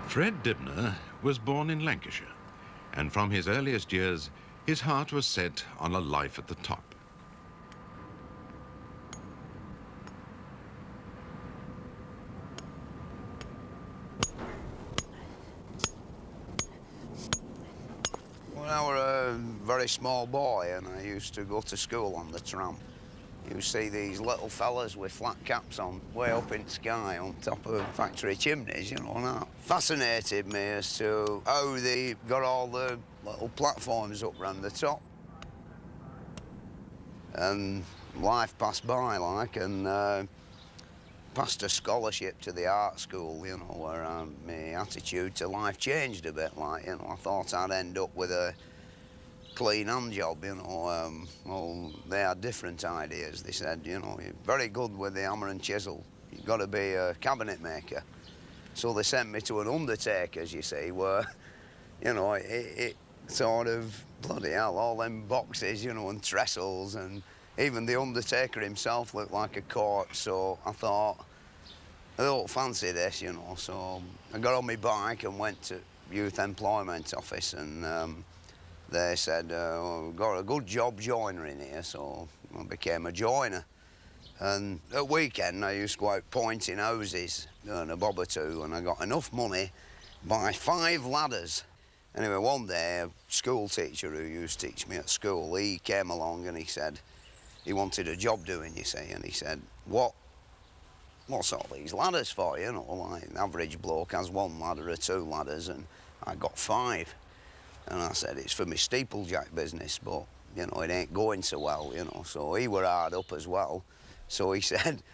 Fred Dibner was born in Lancashire, and from his earliest years, his heart was set on a life at the top. When I was a very small boy and I used to go to school on the tram, you see these little fellas with flat caps on, way up in the sky on top of factory chimneys, you know, and that fascinated me as to how they got all the little platforms up round the top. And life passed by, like, and passed a scholarship to the art school, you know, where my attitude to life changed a bit, like, you know, I thought I'd end up with a clean hand job, you know. Well, they had different ideas. They said, you know, you're very good with the hammer and chisel. You've got to be a cabinet maker. So they sent me to an undertaker's, you see, where, you know, it sort of, bloody hell, all them boxes, you know, and trestles, and even the undertaker himself looked like a corpse. So I thought, I don't fancy this, you know. So I got on my bike and went to Youth Employment Office, and they said, we've got a good job joiner in here, so I became a joiner. And at weekend, I used to go out pointing houses and a bob or two, and I got enough money to buy 5 ladders. Anyway, one day, a school teacher who used to teach me at school, he came along and he said he wanted a job doing, you see, and he said, what's all these ladders for, you know, like an average bloke has 1 ladder or 2 ladders, and I got 5. And I said, it's for my steeplejack business, but, you know, it ain't going so well, you know. So he were hard up as well. So he said,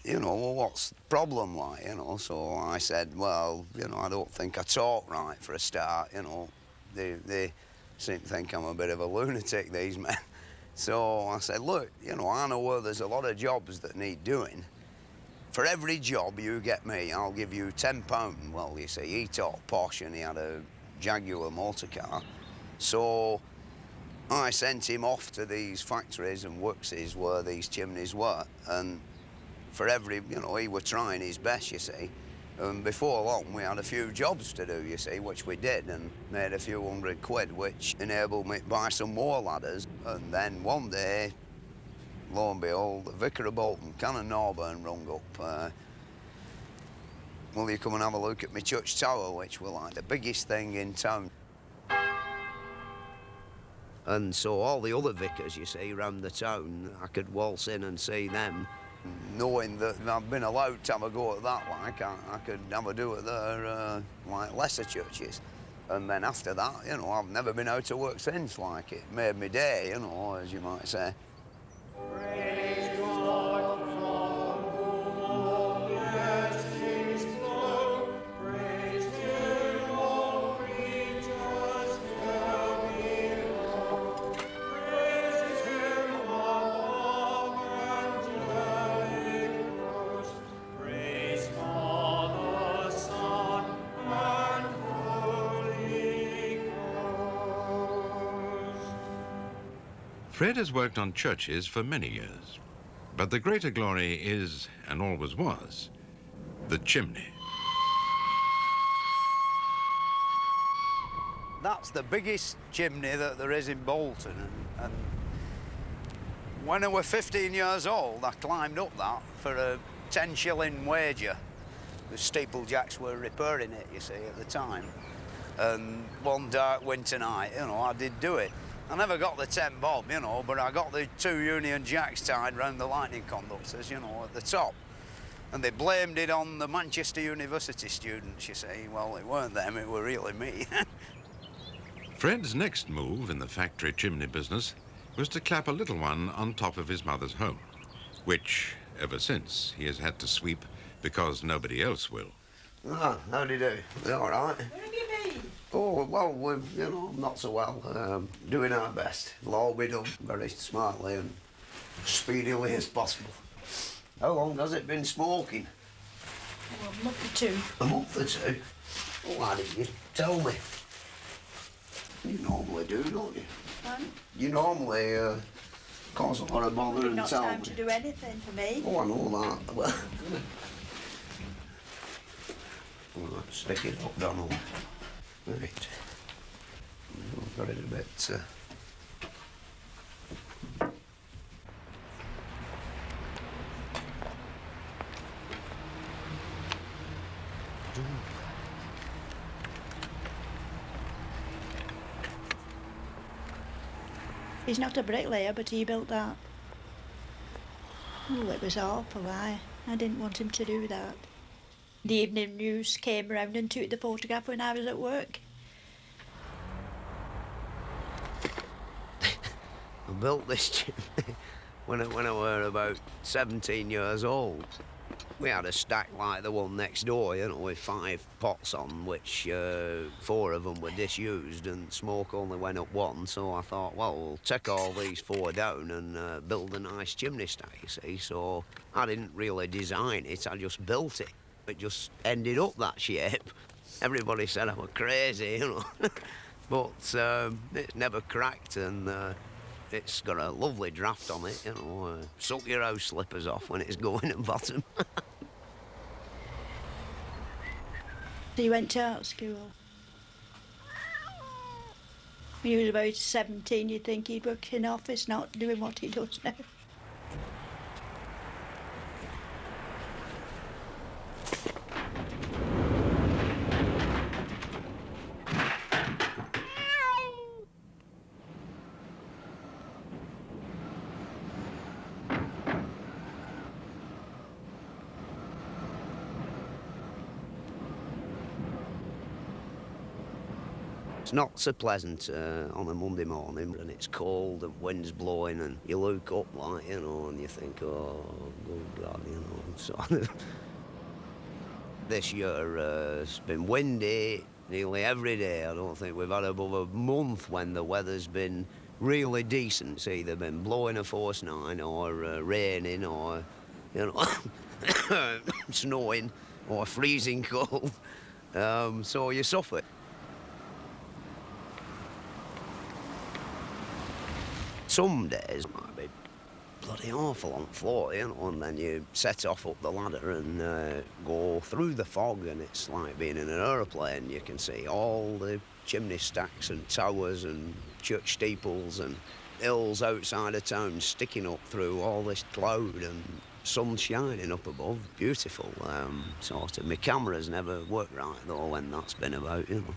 you know, well, what's the problem, like, you know? So I said, well, you know, I don't think I talk right for a start, you know. They seem to think I'm a bit of a lunatic, these men. So I said, look, you know, I know where there's a lot of jobs that need doing. For every job you get me, I'll give you £10. Well, you see, he talked posh and he had a Jaguar motor car. So I sent him off to these factories and workses where these chimneys were, and for every, you know, he was trying his best, you see. And before long, we had a few jobs to do, you see, which we did, and made a few £100, which enabled me to buy some more ladders. And then one day, lo and behold, the Vicar of Bolton, Canon Norburn, rung up. Will you come and have a look at my church tower, which was like the biggest thing in town. And so all the other vicars, you see, around the town, I could waltz in and see them. Knowing that I've been allowed to have a go at that, like, I could have a do at their, like, lesser churches. And then after that, you know, I've never been out of work since, like, it made me day, you know, as you might say. Fred has worked on churches for many years, but the greater glory is, and always was, the chimney. That's the biggest chimney that there is in Bolton, and when I was 15 years old, I climbed up that for a 10-shilling wager. The steeplejacks were repairing it, you see, at the time. And one dark winter night, you know, I did do it. I never got the 10 bob, you know, but I got the 2 Union Jacks tied round the lightning conductors, you know, at the top. And they blamed it on the Manchester University students, you see. Well, it weren't them, it were really me. Fred's next move in the factory chimney business was to clap a little one on top of his mother's home, which, ever since, he has had to sweep because nobody else will. Oh, how do you do? You all right? Where have you been? Oh, well, we've, you know, not so well. Doing our best. It'll all be done very smartly and speedily as possible. How long has it been smoking? Oh, a month or 2. A month or 2? Oh, why didn't you tell me? You normally do, don't you? You normally cause a lot of bother and not tell time me. to do anything for me. Oh, I know that. Well, Right, stick it up, Donald. Right. I've got it a bit... He's not a bricklayer, but he built that. Oh, it was awful, I didn't want him to do that. The evening news came round and took the photograph when I was at work. I built this chimney when I were about 17 years old. We had a stack like the one next door, you know, with 5 pots on, which 4 of them were disused and smoke only went up one. So I thought, well, we'll take all these 4 down and build a nice chimney stack, you see. So I didn't really design it, I just built it. It just ended up that shape. Everybody said I was crazy, you know. But it never cracked, and it's got a lovely draft on it, you know. Suck your house slippers off when it's going at bottom. So he went to art school. When he was about 17, you'd think he'd work in an office, not doing what he does now. It's not so pleasant on a Monday morning, and it's cold and wind's blowing, and you look up, like, you know, and you think, oh, good God, you know, sort of. This year it's been windy nearly every day. I don't think we've had above a month when the weather's been really decent. It's either been blowing a force 9 or raining or, you know, snowing or freezing cold. So you suffer. Some days might be bloody awful on the floor, you know, and then you set off up the ladder and go through the fog, and it's like being in an aeroplane. You can see all the chimney stacks and towers and church steeples and hills outside of town sticking up through all this cloud and sun shining up above. Beautiful, sort of. My camera's never worked right, though, when that's been about, you know.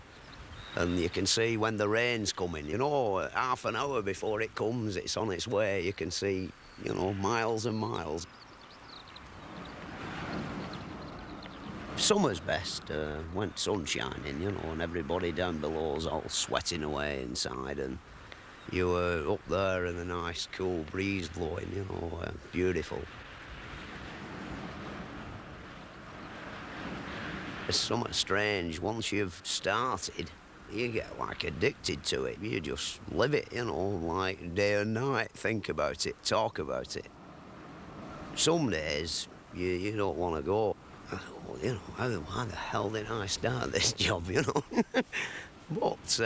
And you can see when the rain's coming, you know, half an hour before it comes, it's on its way. You can see, you know, miles and miles. Summer's best, when sun's shining, you know, and everybody down below's all sweating away inside, and you were up there and a nice cool breeze blowing, you know, beautiful. It's something strange. Once you've started, you get like addicted to it. You just live it, you know, like day and night. Think about it, talk about it. Some days you don't want to go. You know, why the hell did I start this job, you know? But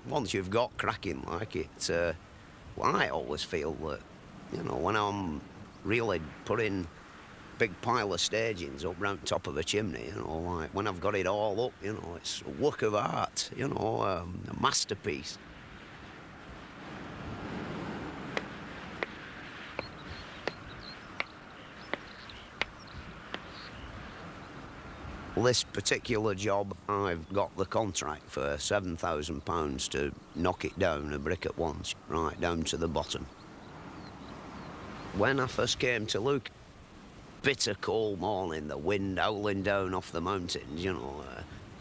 once you've got cracking like it, well, I always feel that, you know, when I'm really putting big pile of stagings up round top of a chimney, you know, like when I've got it all up, you know, it's a work of art, you know, a masterpiece. This particular job, I've got the contract for £7,000 to knock it down a brick at once, right down to the bottom. When I first came to look, bitter cold morning, the wind howling down off the mountains, you know,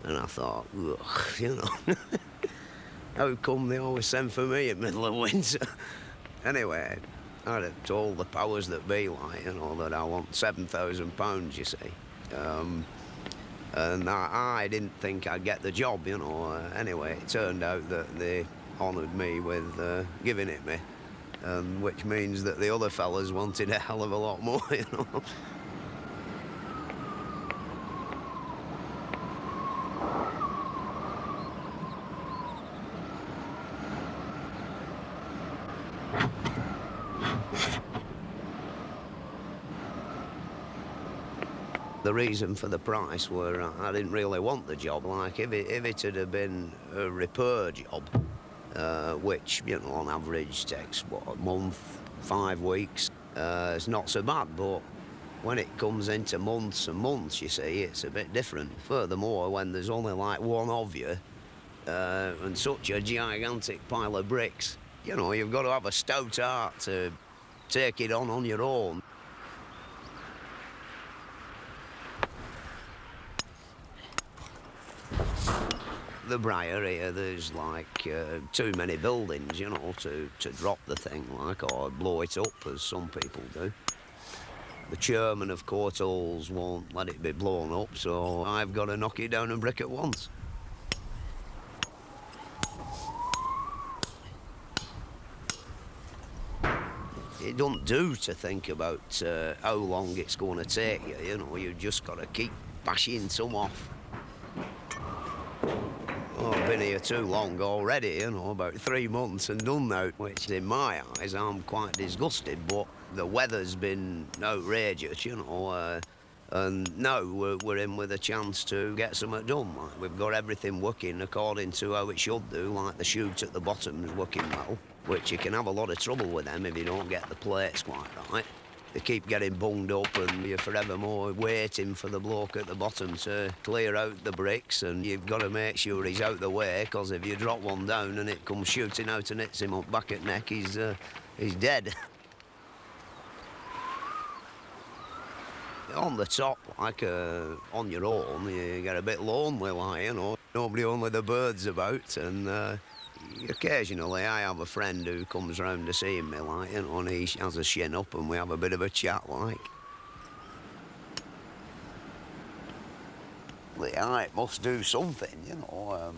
and I thought, ugh, you know, how come they always send for me in the middle of winter? Anyway, I'd have told the powers that be, like, you know, that I want £7,000, you see. And I didn't think I'd get the job, you know. Anyway, it turned out that they honoured me with giving it me, which means that the other fellas wanted a hell of a lot more, you know. The reason for the price were I didn't really want the job. Like, if it had have been a repair job, which, you know, on average takes, what, a month, 5 weeks, it's not so bad, but when it comes into months and months, you see, it's a bit different. Furthermore, when there's only like one of you, and such a gigantic pile of bricks, you know, you've got to have a stout heart to take it on your own. The Briar here, there's like too many buildings, you know, to drop the thing, like, or blow it up, as some people do. The chairman of Court Halls won't let it be blown up, so I've got to knock it down a brick at once. It don't do to think about how long it's going to take you, you know, you've just got to keep bashing some off. Oh, I've been here too long already, you know, about 3 months and done now, which in my eyes I'm quite disgusted, but the weather's been outrageous, you know, and now we're in with a chance to get something done. Like, we've got everything working according to how it should do, like the chute at the bottom is working well, which you can have a lot of trouble with them if you don't get the plates quite right. They keep getting bunged up and you're forevermore waiting for the bloke at the bottom to clear out the bricks, and you've got to make sure he's out the way, because if you drop one down and it comes shooting out and hits him up back at neck, he's dead. On the top, like on your own, you get a bit lonely, like, you know, nobody, only the birds about, and occasionally I have a friend who comes round to see me, like, you know, and he has a shin up and we have a bit of a chat, like. Yeah, it must do something, you know.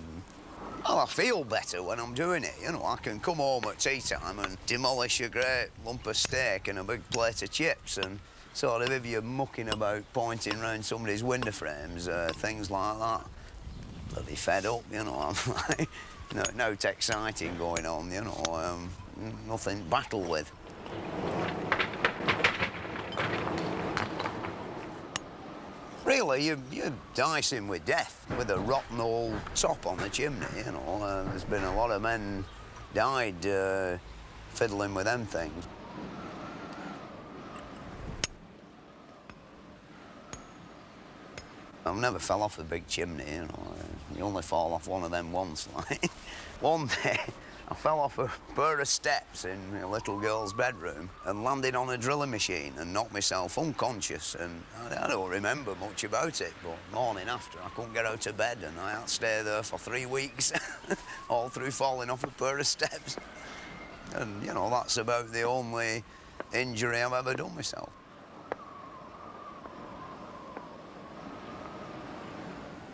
Well, I feel better when I'm doing it, you know. I can come home at tea time and demolish a great lump of steak and a big plate of chips, and sort of, if you're mucking about pointing round somebody's window frames, things like that, bloody fed up, you know. I'm like, no exciting going on, you know, nothing to battle with. Really, you're dicing with death with a rotten old top on the chimney, you know. There's been a lot of men died fiddling with them things. I've never fell off a big chimney, you know. You only fall off one of them once, like. One day, I fell off a pair of steps in a little girl's bedroom and landed on a drilling machine and knocked myself unconscious, and I don't remember much about it, but morning after I couldn't get out of bed and I had to stay there for 3 weeks, all through falling off a pair of steps. And, you know, that's about the only injury I've ever done myself.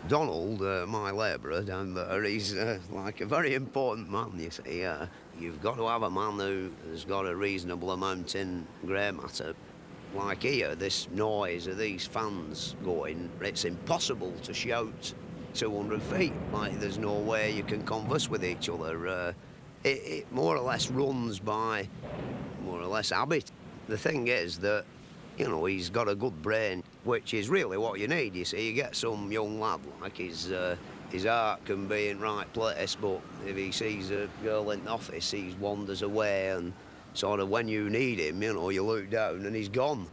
Donald, my labourer down there, he's like a very important man, you see. You've got to have a man who has got a reasonable amount in grey matter. Like here, this noise of these fans going, it's impossible to shout 200 feet. Like, there's no way you can converse with each other. It more or less runs by more or less habit. The thing is that, you know, he's got a good brain, which is really what you need, you see. You get some young lad, like, his heart can be in right place, but if he sees a girl in the office, he wanders away, and sort of when you need him, you know, you look down and he's gone.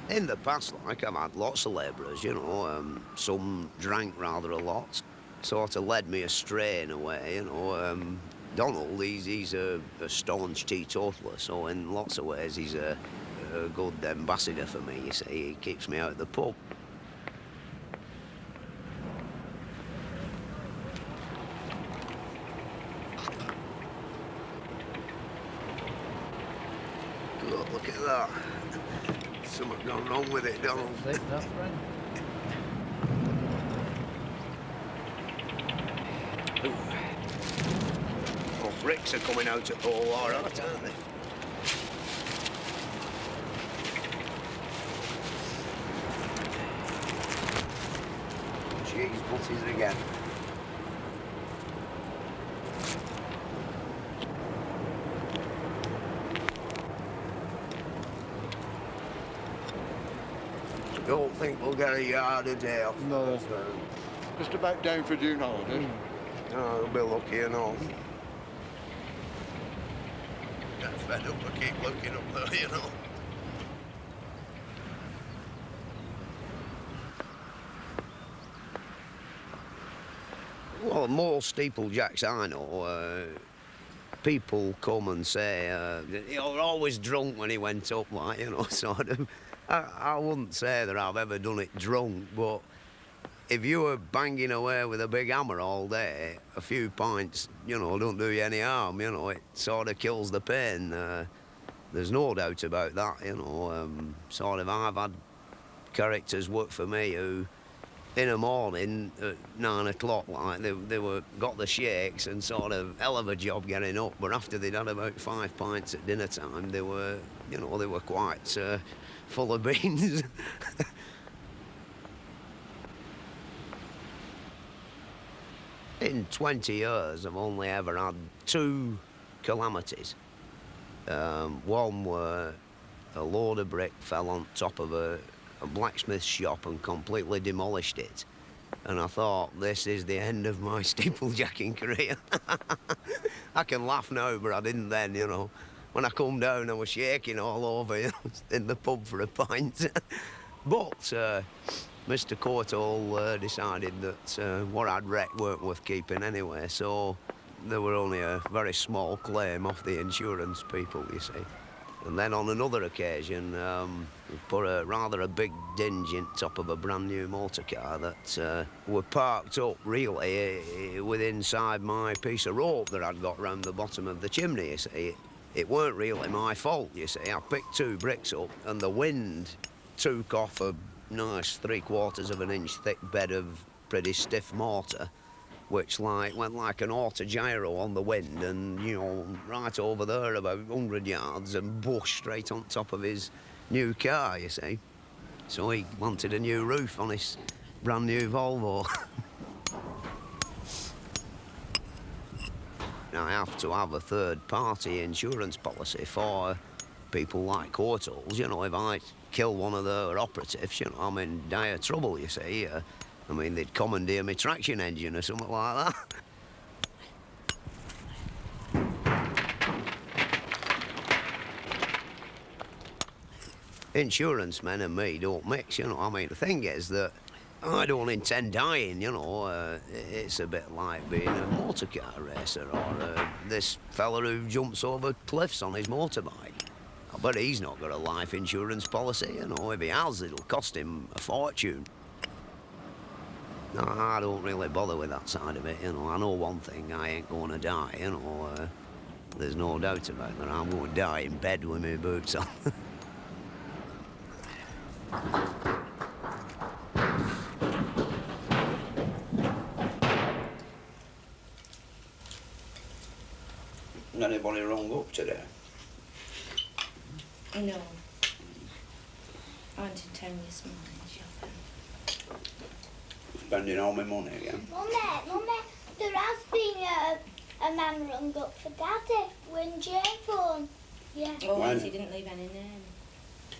In the past, like, I've had lots of labourers, you know, some drank rather a lot, sort of led me astray in a way, you know. Donald, he's a staunch teetotaler, so in lots of ways he's a good ambassador for me, you see. He keeps me out of the pub. Good, look at that. Something's gone wrong with it, Donald. Oh, bricks are coming out at all right, aren't they? Cheese butties again. Don't think we'll get a yard a day off. No. Just about down for June holidays. Oh, we'll be lucky enough. Get fed up and keep looking up there, you know. Well, most steeplejacks I know, people come and say, you're always drunk when he went up, like, you know, sort of. I wouldn't say that I've ever done it drunk, but if you were banging away with a big hammer all day, a few pints, you know, don't do you any harm, you know, it sort of kills the pain. There's no doubt about that, you know. Sort of, I've had characters work for me who, in the morning at 9 o'clock, like, they got the shakes and sort of hell of a job getting up, but after they'd had about 5 pints at dinner time, they were, you know, they were quite full of beans. In 20 years, I've only ever had 2 calamities. One where a load of brick fell on top of a blacksmith shop and completely demolished it. And I thought, this is the end of my steeplejacking career. I can laugh now, but I didn't then, you know. When I come down, I was shaking all over, you know, in the pub for a pint. But Mr. Courtall decided that what I'd wrecked weren't worth keeping anyway, so there were only a very small claim off the insurance people, you see. And then on another occasion, we put rather a big dinge in top of a brand new motor car that were parked up, really, with inside my piece of rope that I'd got round the bottom of the chimney, you see. It weren't really my fault, you see. I picked 2 bricks up and the wind took off a nice 3/4 of an inch thick bed of pretty stiff mortar, which went like an autogyro on the wind and, you know, right over there about 100 yards and bush straight on top of his new car, you see. So he wanted a new roof on his brand new Volvo. Now, I have to have a third-party insurance policy for people like Courtalls. You know, if I kill one of their operatives, you know, I'm in dire trouble, you see. I mean, they'd commandeer my traction engine or something like that. Insurance men and me don't mix, you know. I mean, the thing is that I don't intend dying, you know. It's a bit like being a motor car racer or this fella who jumps over cliffs on his motorbike. I bet he's not got a life insurance policy, you know. If he has, it'll cost him a fortune. No, I don't really bother with that side of it, you know. I know one thing, I ain't going to die, you know. There's no doubt about that. I'm going to die in bed with my boots on. Anybody rung up today? No. I went in town this morning shopping. Spending all my money again? Mummy, there has been a man rung up for Daddy when Jane phoned. Yeah. Oh, When? he didn't leave any name.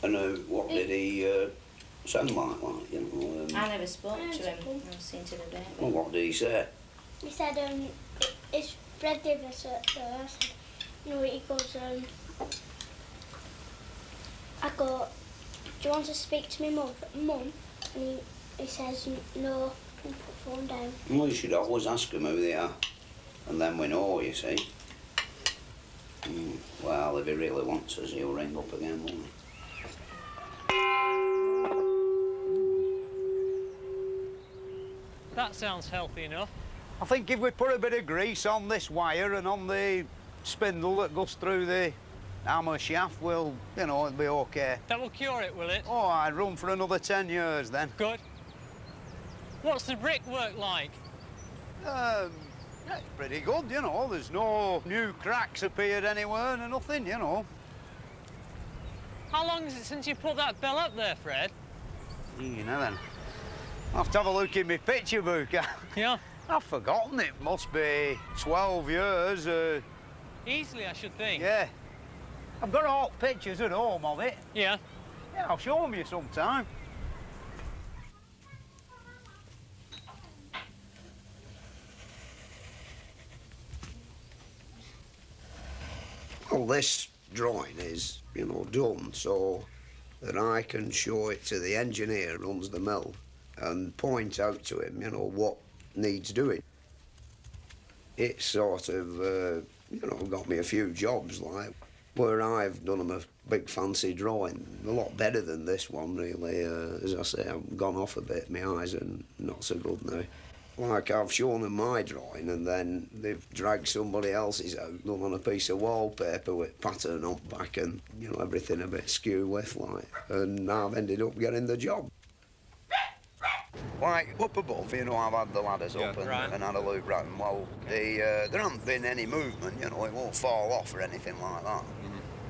And what did he sound like, you know? I never spoke to him. I was seen to the baby. Well, what did he say? He said, it's Fred Davis at the house. No, he goes, I go, do you want to speak to me, Mum? And he says, no, and put the phone down. Well, you should always ask him who they are. And then we know, you see. Well, if he really wants us, he'll ring up again, won't he? That sounds healthy enough. I think if we put a bit of grease on this wire and on the spindle that goes through the hammer shaft, we'll, you know, it'll be OK. That will cure it, will it? Oh, I'd run for another 10 years then. Good. What's the brickwork like? Yeah, it's pretty good, you know. There's no new cracks appeared anywhere and nothing, you know. How long is it since you put that bell up there, Fred? You know then. I'll have to have a look in my picture book. Yeah? I've forgotten it. Must be 12 years. Easily, I should think. Yeah. I've got all pictures at home of it. Yeah. Yeah, I'll show them you sometime. this drawing is, you know, done so that I can show it to the engineer who runs the mill and point out to him, you know, what needs doing. It's sort of, you know, got me a few jobs, like, where I've done them a big fancy drawing, a lot better than this one, really. As I say, I've gone off a bit, my eyes are not so good now. Like, I've shown them my drawing and then they've dragged somebody else's out, done on a piece of wallpaper with pattern on back and, you know, everything a bit skew with, like, and I've ended up getting the job. Like, up above, you know, I've had the ladders up and had a loop round. Well, there hasn't been any movement, you know, it won't fall off or anything like that.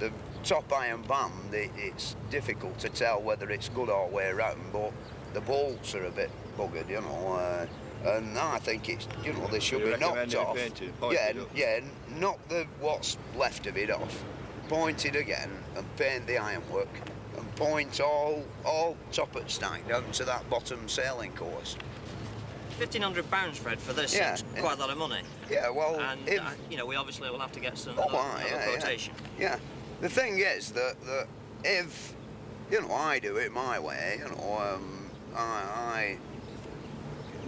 The top iron band, it's difficult to tell whether it's good all the way around, but the bolts are a bit buggered, you know, and I think it's, you know, they should be knocked off. Yeah, knock what's left of it off, point it again and paint the ironwork and point all top at stack down to that bottom sailing course. £1,500, Fred, for this is quite a lot of money. Yeah, well, and you know, we obviously will have to get some quotation. Yeah, the thing is that if, you know, I do it my way, you know,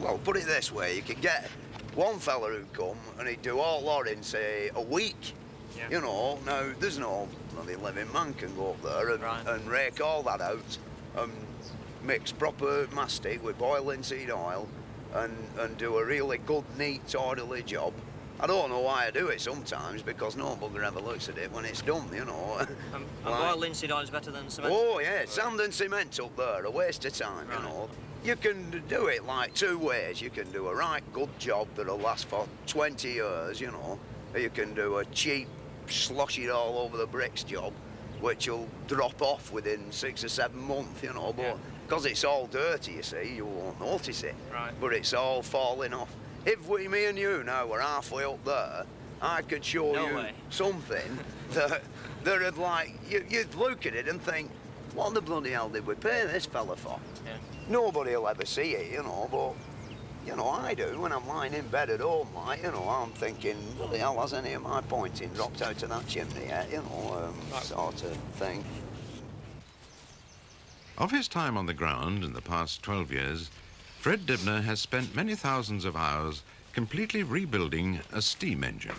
well, put it this way, you could get one fella who'd come and he'd do all that in, say, a week. Yeah. You know, now, there's no bloody living man can go up there and rake all that out and mix proper mastic with boiling seed oil and do a really good, neat, orderly job. I don't know why I do it sometimes, because no bugger ever looks at it when it's done, you know. And boiled linseed oil is better than cement? Oh, yeah, sand and cement up there, a waste of time, you know. You can do it like two ways. You can do a right good job that'll last for 20 years, you know. Or you can do a cheap, slosh it all over the bricks job, which will drop off within 6 or 7 months, you know. But because it's all dirty, you see, you won't notice it. Right. But it's all falling off. If me and you now were halfway up there, I could show you something that'd like, you'd look at it and think, what the bloody hell did we pay this fella for? Yeah. Nobody will ever see it, you know, but, you know, I do. When I'm lying in bed at home, like, you know, I'm thinking, bloody hell, has any of my pointing dropped out of that chimney yet, you know, sort of thing. Of his time on the ground in the past 12 years, Fred Dibnah has spent many thousands of hours completely rebuilding a steam engine.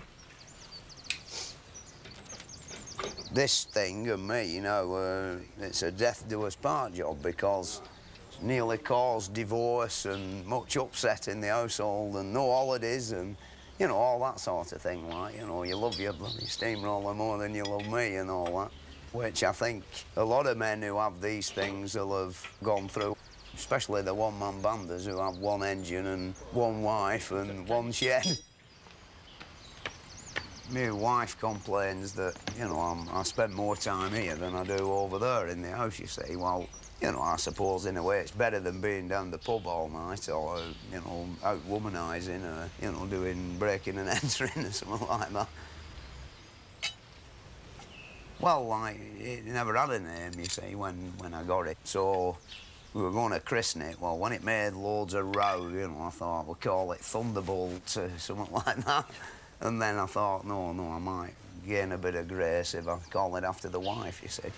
This thing and me, you know, it's a death do us part job, because it's nearly caused divorce and much upset in the household and no holidays and, you know, all that sort of thing, like, you know, you love your bloody steamroller more than you love me and all that, which I think a lot of men who have these things will have gone through, especially the one-man banders who have one engine and one wife and one shed. My wife complains that, you know, I spend more time here than I do over there in the house, you see. Well, you know, I suppose in a way it's better than being down the pub all night or, you know, out womanising or, you know, doing breaking and entering or something like that. Well, like, it never had a name, you see, when I got it. So we were going to christen it. Well, when it made loads of row, you know, I thought we'll call it Thunderbolt or something like that. And then I thought, no, I might gain a bit of grace if I call it after the wife, you see.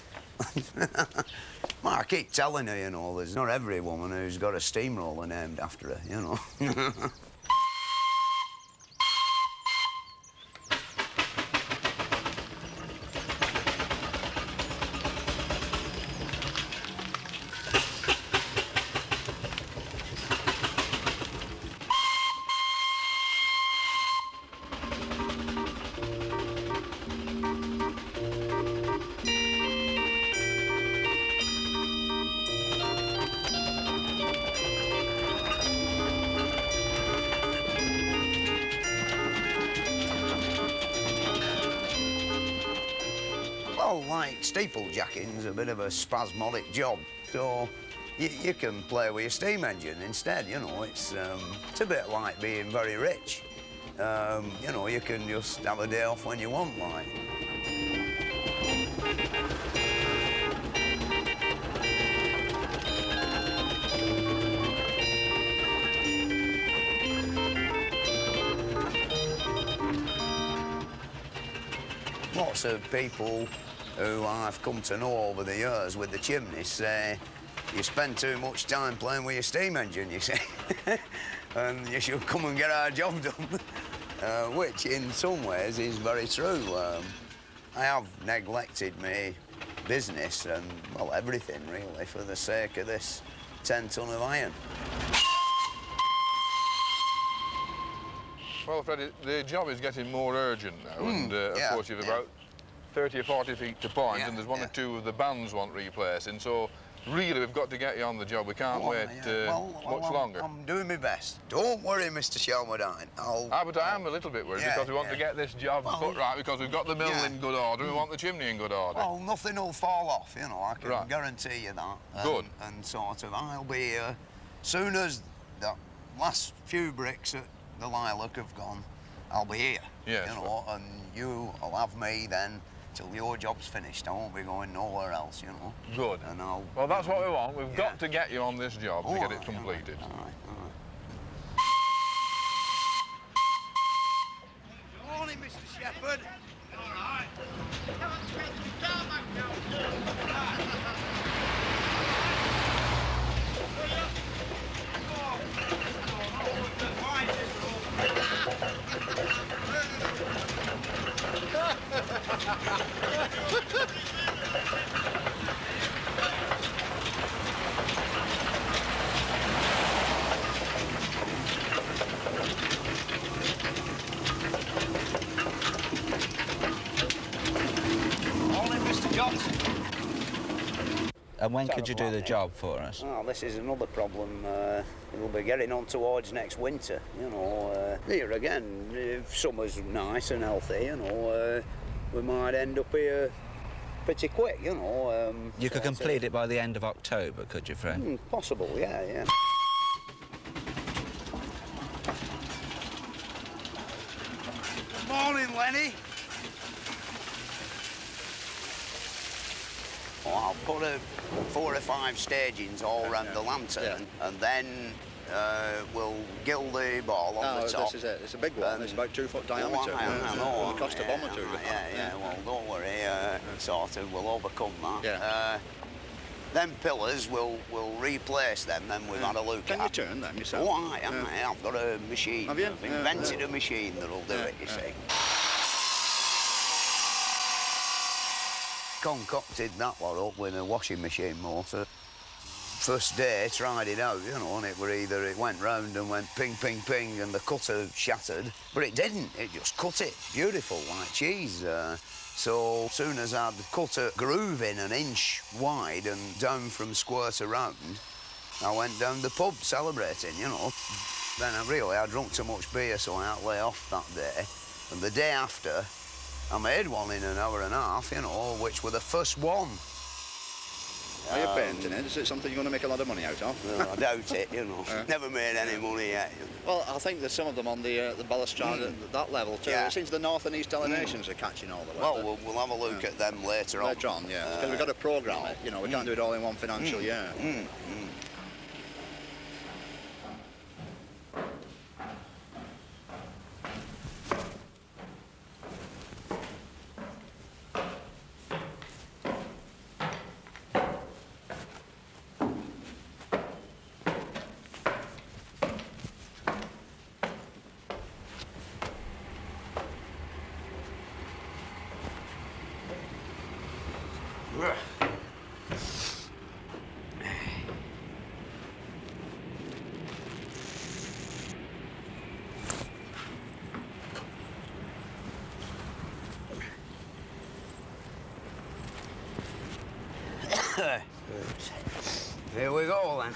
Well, I keep telling her, you know, there's not every woman who's got a steamroller named after her, you know. Like steeplejacking's a bit of a spasmodic job, so you can play with your steam engine instead, you know. It's a bit like being very rich. You know, you can just have a day off when you want, like. lots of people who I've come to know over the years with the chimneys say you spend too much time playing with your steam engine, you see, and you should come and get our job done, which in some ways is very true. I have neglected my business and, well, everything really for the sake of this 10 ton of iron. Well, Freddie, the job is getting more urgent now, and of course you've about 30 or 40 feet to point, and there's one or two of the bands want replacing, so really we've got to get you on the job. We can't wait much longer. I'm doing my best. Don't worry, Mr. Shelmerdine. But I am a little bit worried because we want to get this job put right, because we've got the mill in good order, we want the chimney in good order. Well, nothing will fall off, you know, I can guarantee you that. Good. And sort of, I'll be here soon as the last few bricks at the Lilac have gone, I'll be here. Yes, you know, and you'll have me then till your job's finished. I won't be going nowhere else, you know. Good. And I'll... Well, that's what we want. We've got to get you on this job to get it completed. All right. Good morning, Mr. Shepherd. All right. Morning, Mr. Johnson. And when could you do the job for us? Oh, this is another problem. We'll be getting on towards next winter, you know. Here again, if summer's nice and healthy, you know, we might end up here pretty quick, you know. You could complete it by the end of October, could you, Fred? Possible, yeah. Good morning, Lenny. Well, I'll put 4 or 5 stagings all round the lantern, and then we'll gill the ball on the top. This is it. It's a big one. It's about 2 foot diameter. I know. It'll cost a bomb or two. Well, don't worry. Sort of, we'll overcome that. Yeah. Them pillars, we'll replace them. Then we've had a look at. Can you turn them yourself? Oh, I've got a machine. Have you? I've invented a machine that'll do it. You see. Concocted that lot up with a washing machine motor. First day, tried it out, you know, and it went round and went ping, ping, ping, and the cutter shattered. But it didn't, it just cut it. Beautiful, like cheese. So, as soon as I'd cut a groove in 1 inch wide and down from square to round, I went down the pub celebrating, you know. Then I drunk too much beer, so I had to lay off that day. And the day after, I made one in 1.5 hours, you know, which were the first one. Are you painting it? Is it something you're going to make a lot of money out of? No, I doubt it, you know. Never made any money yet. Well, I think there's some of them on the balustrade at that level too. Yeah. It seems the north and east elevations are catching all the way. Well, we'll have a look at them later on. Later on, yeah. Because we've got to programme it, you know, we can't do it all in one financial year. Here we go, then.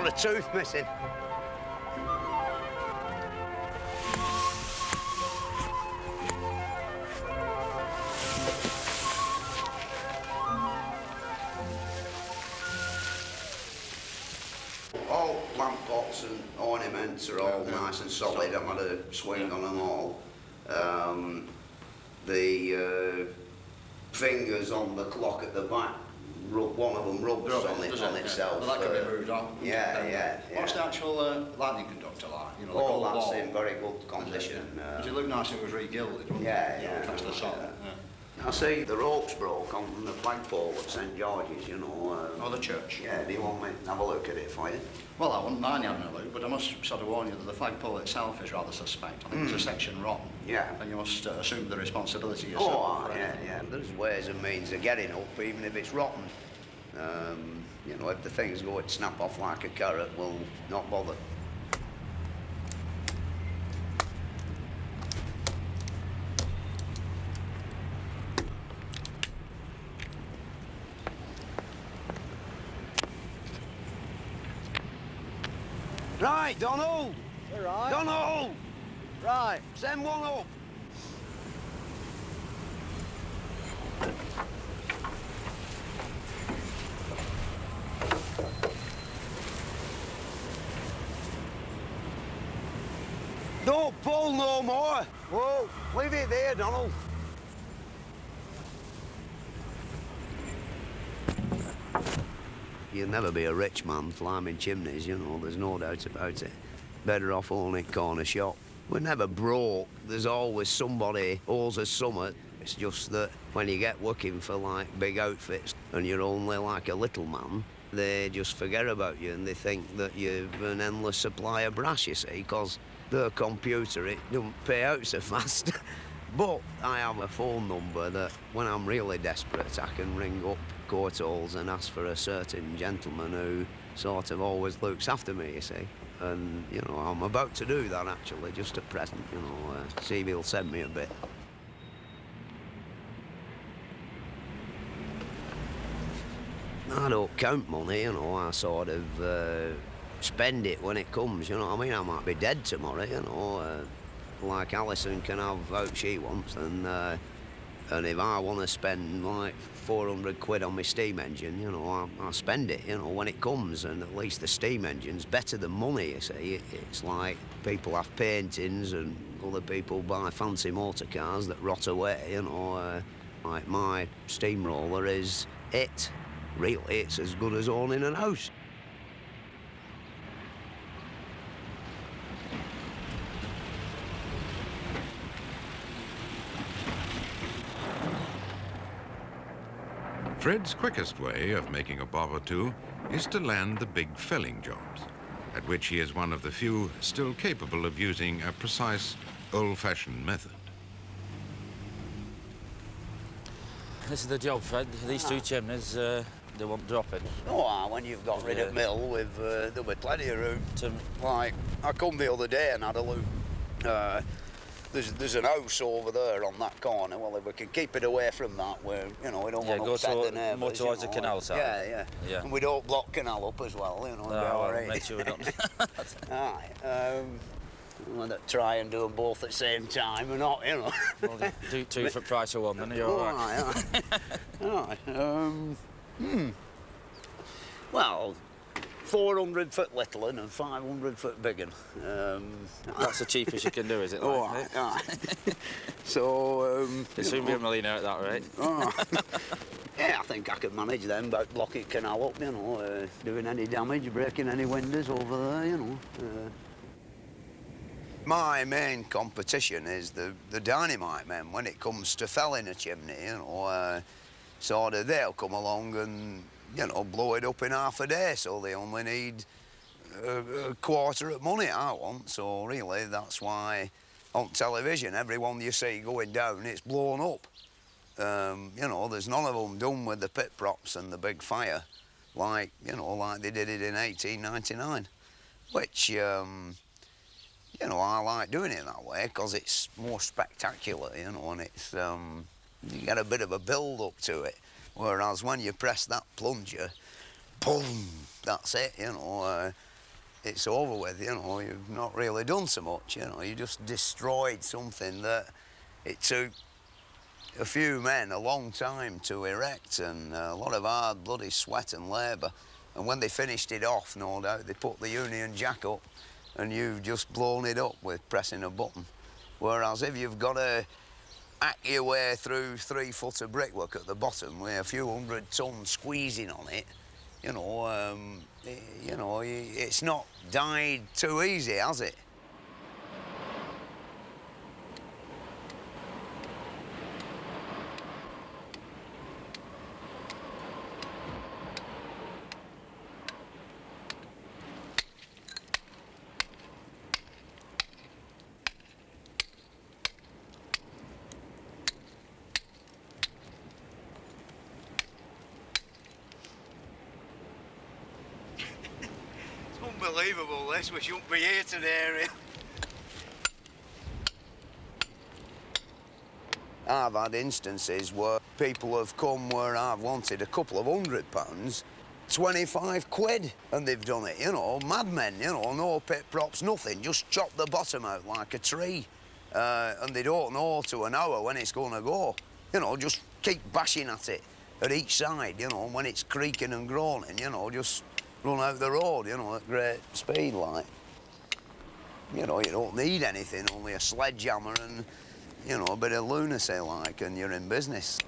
got a tooth missing. All plant pots and ornaments are all nice and solid. I've had a swing on them all. The fingers on the clock at the back, one of them rubs on itself. Well, that can be moved on. Yeah. What's the actual lightning conductor like? You know, oh, that's in very good condition. Does it look nice and it was re-gilded? Yeah. That's the salt. I see the ropes broke on the flagpole at St George's, you know. Oh, the church? Yeah, do you want me to have a look at it for you? Well, I wouldn't mind having a look, but I must sort of warn you that the flagpole itself is rather suspect. I think there's a section rotten. Yeah. And you must assume the responsibility yourself. Oh, yeah. There's ways and means of getting up, even if it's rotten. You know, if the things go to snap off like a carrot, we'll not bother. Right, Donald! All right. Donald! Right. Send one up. Don't pull no more. Whoa, leave it there, Donald. You'll never be a rich man climbing chimneys, you know, there's no doubt about it. Better off owning a corner shop. We're never broke. There's always somebody owes us something. It's just that when you get working for, like, big outfits and you're only like a little man, they just forget about you and they think that you've an endless supply of brass, you see, because the computer, it don't pay out so fast. But I have a phone number that when I'm really desperate, I can ring up Courthalls and ask for a certain gentleman who sort of always looks after me, you see. And, you know, I'm about to do that, actually, just at present, you know, see if he'll send me a bit. I don't count money, you know, I sort of spend it when it comes, you know what I mean? I might be dead tomorrow, you know, like Alison can have out she wants, and if I want to spend like 400 quid on my steam engine, you know, I'll spend it, you know, when it comes, and at least the steam engine's better than money, you see. It's like people have paintings and other people buy fancy motor cars that rot away, you know, like my steamroller is it. Really, it's as good as owning a house. Fred's quickest way of making a bob or two is to land the big felling jobs, at which he is one of the few still capable of using a precise, old-fashioned method. This is the job, Fred. These two chimneys, they won't drop it. Oh, when you've got rid of mill, there'll be plenty of room. Like, I come the other day and had a look. There's an house over there on that corner. Well, if we can keep it away from that, where, you know, we don't want to upset the neighbours. More towards the canal side. Yeah. And we don't block canal up as well, you know. No, all right. Make sure we don't. Aye. We'll try and do them both at the same time or not, you know. Well, do two for the price of one, then you're all right. Aye. Well, 400 foot little one and 500 foot big one. That's the cheapest you can do, is it? Oh, aye. So, you'll soon be a millionaire at that rate. Yeah, I think I could manage them about blocking canal up, you know, doing any damage, breaking any windows over there, you know. My main competition is the dynamite men when it comes to felling a chimney, you know. Sort of they'll come along and, you know, blow it up in half a day, so they only need a quarter of money I want. So really, that's why on television, everyone you see going down, it's blown up. You know, there's none of them done with the pit props and the big fire, like, you know, like they did it in 1899, which, you know, I like doing it that way because it's more spectacular, you know, and it's, you get a bit of a build-up to it. Whereas when you press that plunger, boom, that's it, you know. it's over with, you know. You've not really done so much, you know. You just destroyed something that it took a few men a long time to erect, and a lot of hard bloody sweat and labour. And when they finished it off, no doubt, they put the Union Jack up, and you've just blown it up with pressing a button. Whereas if you've got to hack your way through 3 foot of brickwork at the bottom with a few 100 tons squeezing on it, you know, it's not died too easy, has it? Unbelievable, this. We shouldn't be here today, really. I've had instances where people have come where I've wanted a couple of £100, 25 quid, and they've done it, you know, madmen, you know, no pit props, nothing, just chop the bottom out like a tree, and they don't know to an hour when it's going to go, you know, just keep bashing at it at each side, you know, and when it's creaking and groaning, you know, just run out the road, you know, at great speed, like. You know, you don't need anything, only a sledgehammer and, you know, a bit of lunacy, like, and you're in business.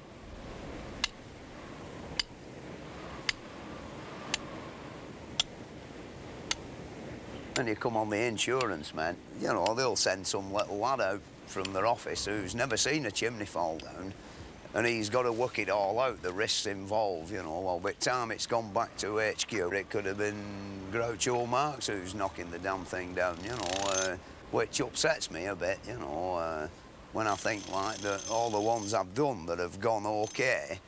And you come on the insurance, man, you know, they'll send some little lad out from their office who's never seen a chimney fall down, and he's got to work it all out, the risks involved, you know. Well, by the time it's gone back to HQ, it could have been Groucho Marx who's knocking the damn thing down, you know, which upsets me a bit, you know, when I think, like, that all the ones I've done that have gone OK,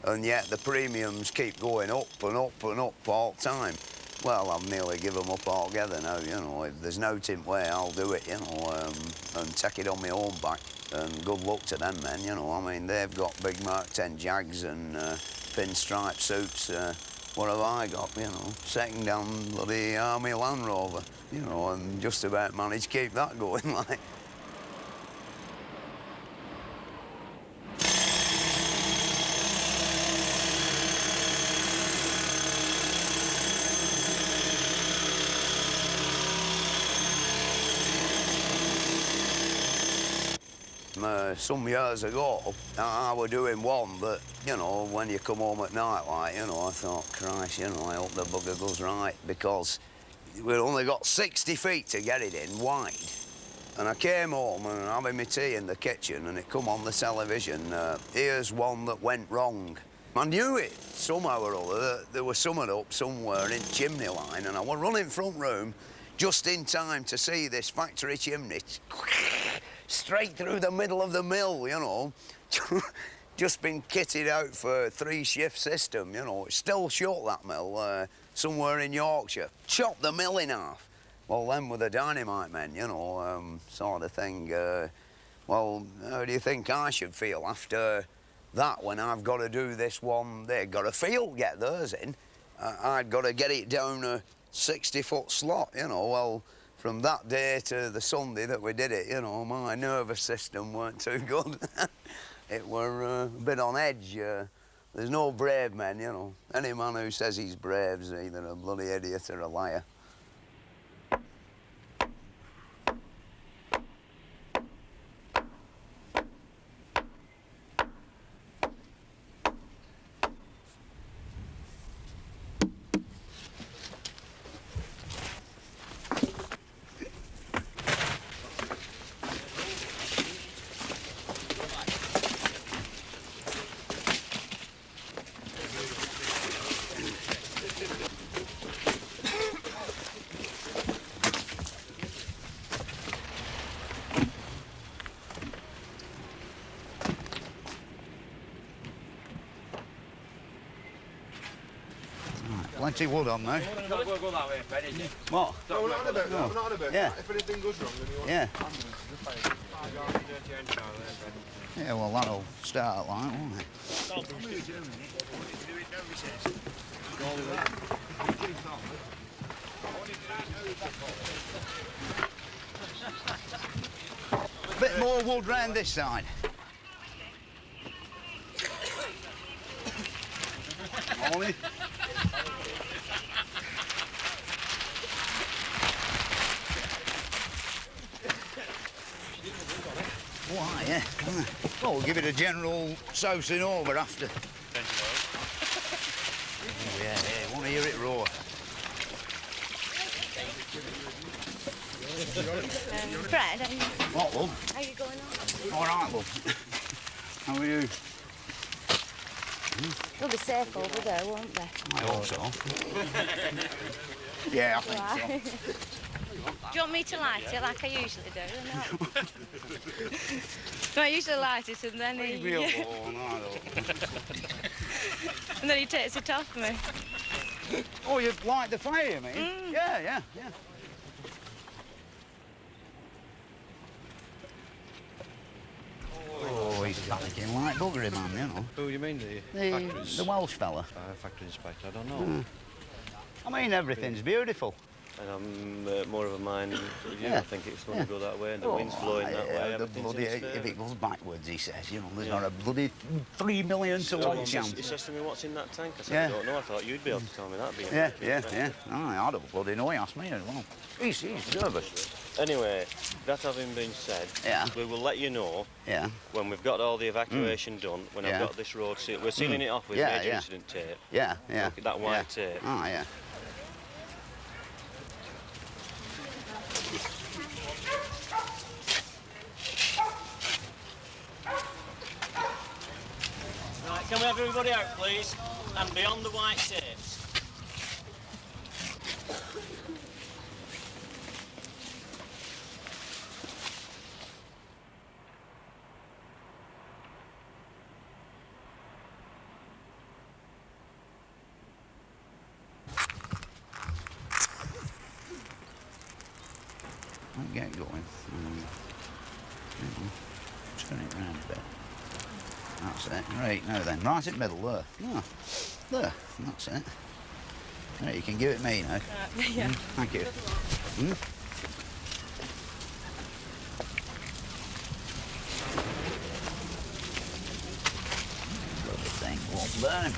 and yet the premiums keep going up and up and up all the time. Well, I've nearly given them up altogether now, you know. If there's no tint way, I'll do it, you know, and take it on my own back. And good luck to them men, you know. I mean, they've got big Mark 10 Jags and pinstripe suits. What have I got, you know? Second-hand bloody Army Land Rover, you know, and just about managed to keep that going, like. Some years ago, I was doing one that, you know, when you come home at night, like, you know, I thought, Christ, you know, I hope the bugger goes right, because we'd only got 60 feet to get it in, wide. And I came home and having my tea in the kitchen, and it come on the television, here's one that went wrong. I knew it, somehow or other, that there was something up somewhere in chimney line, and I was running front room just in time to see this factory chimney straight through the middle of the mill, you know. Just been kitted out for 3-shift system, you know. It's still shut, that mill, somewhere in Yorkshire. Chopped the mill in half. Well, them were the dynamite men, you know, sort of thing. Well, how do you think I should feel after that when I've got to do this one? They've got to get theirs in. I'd got to get it down a 60-foot slot, you know. Well, from that day to the Sunday that we did it, you know, my nervous system weren't too good. It were a bit on edge. There's no brave men, you know. Any man who says he's brave's either a bloody idiot or a liar. Plenty wood on there. We'll go that way, Fred, isn't it? What? No, we're not on a bit. No. We're not on a bit. Yeah. If anything goes wrong, then you want Yeah, well, that'll start like, won't it? Bit more wood round this side. Ollie. Why, yeah. Well, we'll give it a general sousing over after. Oh, yeah, yeah, want to hear it roar. Fred, are you... What, love? How are you going on? All right, love. How are you? They'll be safe over there, won't they? I hope so. Yeah, I think so. Do you want me to light it like I usually do? No. No, I usually light it and then he... and then he takes it off me. Oh, you light the fire, you mean? Mm. Yeah, yeah, yeah. Oh, he's panicking like buggery, man, you know. Who you mean, The Welsh fella. Factory inspector, I don't know. Mm. I mean, everything's beautiful. And I'm more of a mind with you. Yeah. I think it's going to go that way, and the wind's blowing that way. The bloody, if it goes backwards, he says, you know, there's not a bloody 3 million to 1 chance. He says to me, what's in that tank? I said, Yeah. I don't know. I thought you'd be able to tell me that. Yeah. I don't bloody know. He asked me as well. He's nervous. Anyway, that having been said, we will let you know when we've got all the evacuation done, when I've got this road sealed. We're sealing it off with major incident tape. Yeah. Look at that white tape. Oh, yeah. Right, can we have everybody out, please? And beyond the white tape. I'll get going. Turn it round a bit. That's it. Right, now then. Right in the middle, there. No. There. That's it. Right, you can give it me now. Yeah. Thank you. Lovely thing won't burn.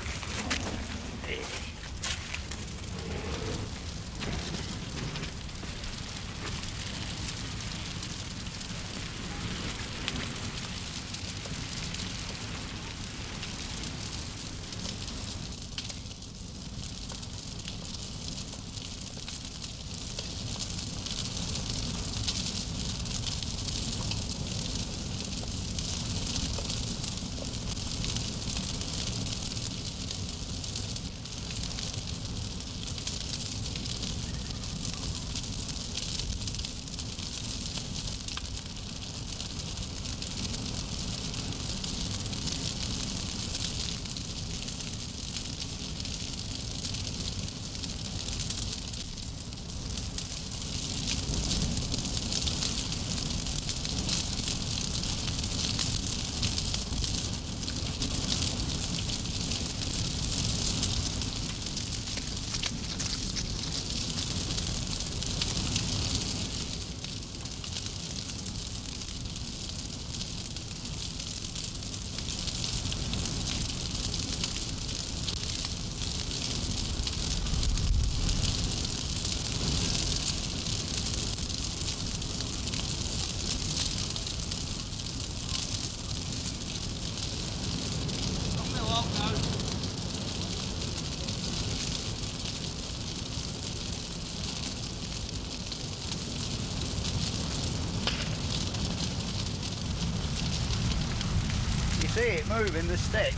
You see it moving, the stick.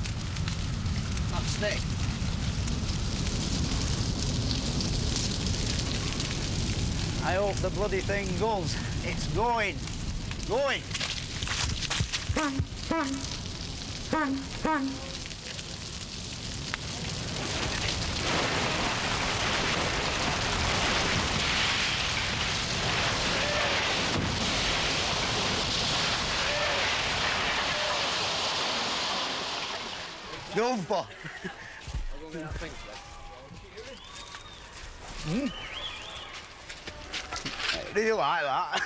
That stick. I hope the bloody thing goes. It's going. Going. Go for. Did you like that?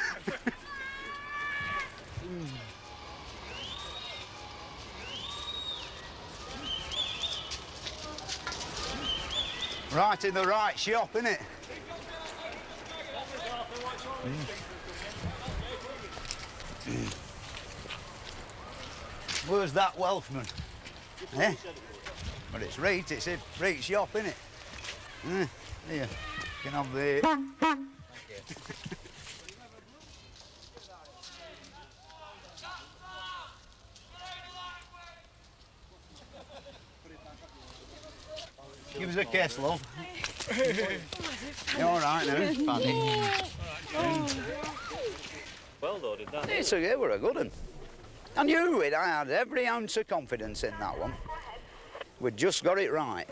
Right in the right shop, innit? Where's that Welshman? Eh? But it's right, it's a right shop, innit? Here, you can have the... Give us a kiss, love. You all right now? Fanny. Well, though, did that? It were a good one. I knew it. I had every ounce of confidence in that one. We'd just got it right.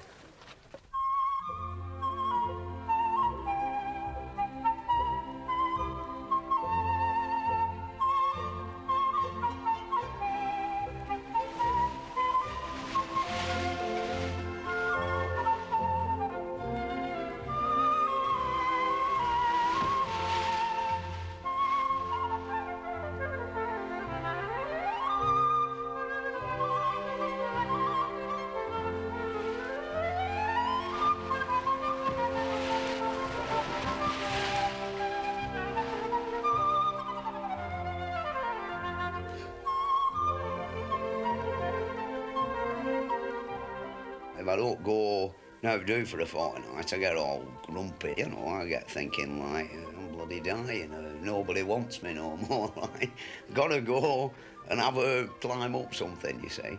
If I don't go now do for a fortnight, I get all grumpy, you know. I get thinking like, I'm bloody dying, nobody wants me no more. Like, gotta go and have a climb up something, you see.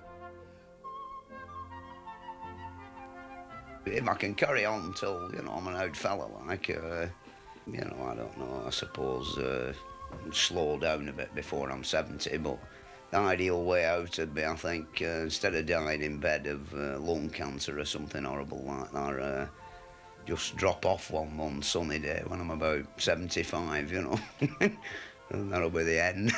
If I can carry on till, you know, I'm an old fella, like, you know, I don't know, I suppose slow down a bit before I'm 70, but the ideal way out would be, I think, instead of dying in bed of lung cancer or something horrible like that, just drop off one sunny day when I'm about 75, you know. And that'll be the end.